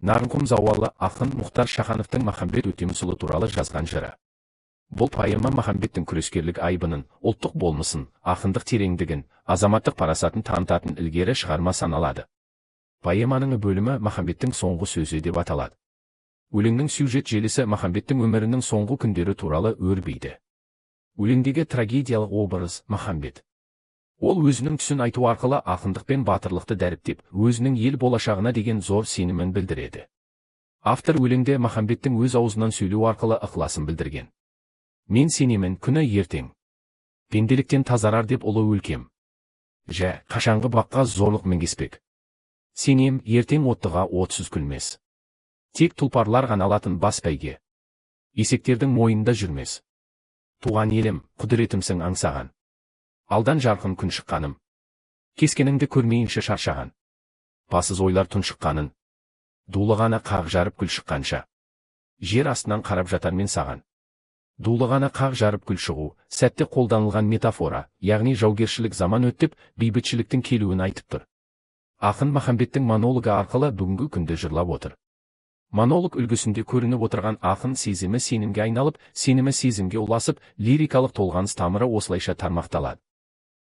Нарынқұм зауалы ақын Мұхтар Шахановтың Махамбет Өтемісұлы туралы жазған жыры. Бұл поэма Махамбеттің күрескерлік айбынын, ұлттық болмысын, ақындық тереңдігін, азаматтық парасатын танытатын ілгері шығарма саналады. Поэманың бөлімі Махамбеттің соңғы сөзі деп аталады. Өлеңнің сюжет желісі Махамбеттің өмірінің соңғы күндері туралы өрбиді. Өлеңдегі трагедиялық образ Махамбет. Ол өзінің түсін айту арқылы ақындық пен батырлықты дәріптеп, өзінің ел болашағына деген зор сенімін білдіреді. Автор өлеңде Махамбеттің өз аузынан сөйлеу арқылы ықыласын білдірген. Мен сенемін, күні ертең пенделіктен тазарар деп ұлы өлкем. Қашанғы баққа зорлық мінгеспек. Сенем, ертең оттыға отсыз күлмес. Тек тұлпарлар ғана алатын бас бәйге. Есектердің мойнында жүрмес. Туған елім, құдіретімсің аңсаған. Алдан жарқын күн шыққаным. Кескеніңді көрмейінше шаршаған. Басыз ойлар тұншыққанын. Дулығана қақ жарып күл шыққанша. Жер астынан қарап жатар мен саған. Дулығана қақ жарып күл шығу, сәтте қолданылған метафора, яғни жаугершілік заман өттіп, бейбітшіліктің келуін айтып тұр. Ақын Махамбеттің монологы арқылы бүгінгі күнді жырлап отыр. Монолог үлгісінде көрініп отырған ақын сезімі сенімге айналып, сенімі сезімге ұласып, лирикалық толғаныс тамыры осылайша тармақталады.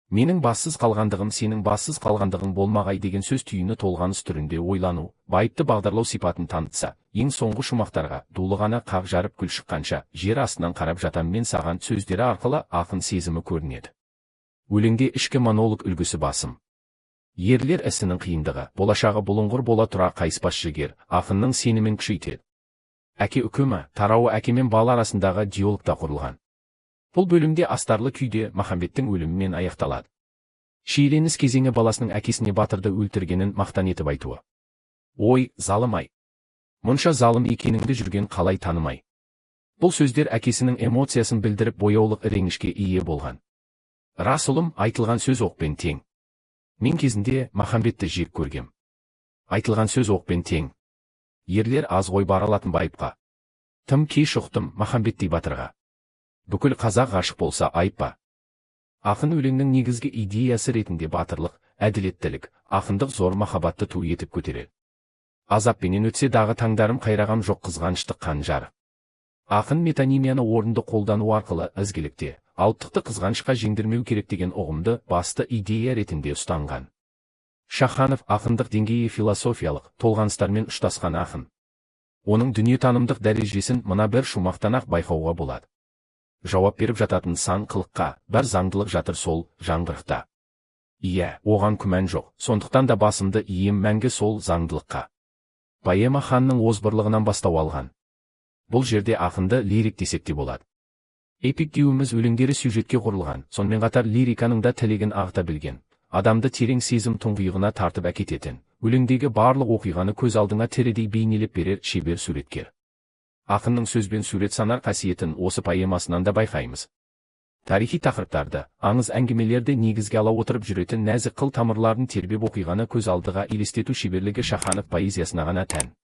Менің бассыз қалғандығым сенің бассыз қалғандығың болмағай деген сөз түйіні толғаныс түрінде ойлану, байыпты бағдарлау сипатын танытса, ең соңғы шумақтарға дулығана қақ жарып күл шыққанша, жер астынан қарап жатам мен саған сөздері арқылы ақын сезімі көрінеді. Өлеңде ішкі монолог үлгісі басым. Ерлер ісінің қиындығы, болашағы бұлыңғыр бола тұра қайыспас жігер, ақынның сенімін күшейтеді. Әке үкімі, тарауы әке мен бала арасындағы диалогта құрылған. Бұл бөлімде астарлы күйде Махамбеттің өлімімен аяқталады. Шиеленіс кезеңі баласының әкесіне батырды өлтіргенін мақтан етіп айтуы. Ой, залым-ай! Мұнша залым екеніңді жүрген қалай танымай. Бұл сөздер әкесінің эмоциясын білдіріп бояулық реңішке ие болған. Рас ұлым, айтылған сөз оқпен тең. Мен кезінде Махамбетті жек көргем. Айтылған сөз оқпен тең. Ерлер аз ғой бара алатын байыпқа. Тым кеш ұқтым Махамбеттей батырға. Бүкіл қазақ ғашық болса айып па. Ақын өлеңнің негізгі идеясы ретінде батырлық, әділеттілік, ақындық зор махаббатты ту етіп көтереді. Азаппенен өтсе дағы таңдарым қайрағам жоқ қызғаныштық қанжар. Ақын метонимияны орынды қолдану арқылы ізгілікте, алыптықты қызғанышқа жеңдірмеу керек деген ұғымды басты идея ретінде ұстанған. Шаханов ақындық деңгейі философиялық, толғаныстармен ұштасқан ақын. Оның дүниетанымдық дәрежесін мына бір шумақтан-ақ байқауға болады. Жауап беріп жататын сан қылыққа, бір заңдылық жатыр сол жаңғырықта. Иә, оған күмән жоқ, сондықтан да басымды ием мәңгі сол заңдылыққа. Поэма ханның озбырлығынан бастау алған. Бұл жерде ақынды лирик десек те болады. Эпик деуіміз өлеңдері сюжетке құрылған, сонымен қатар лириканың да тілегін ағыта білген, адамды терең сезім тұңғиығына тартып әкететін, өлеңдегі барлық оқиғаны көз алдыңа тірідей бейнелеп берер шебер суреткер. Ақынның сөзбен сурет санар қасиетін осы поэмасынан да байқаймыз. Тарихи тақырыптарды, аңыз әңгімелерді негізге ала отырып жүретін нәзік қыл тамырларын тербеп оқиғаны көз алдыға елестету шеберлігі Шаханов поэзиясына ғана тән.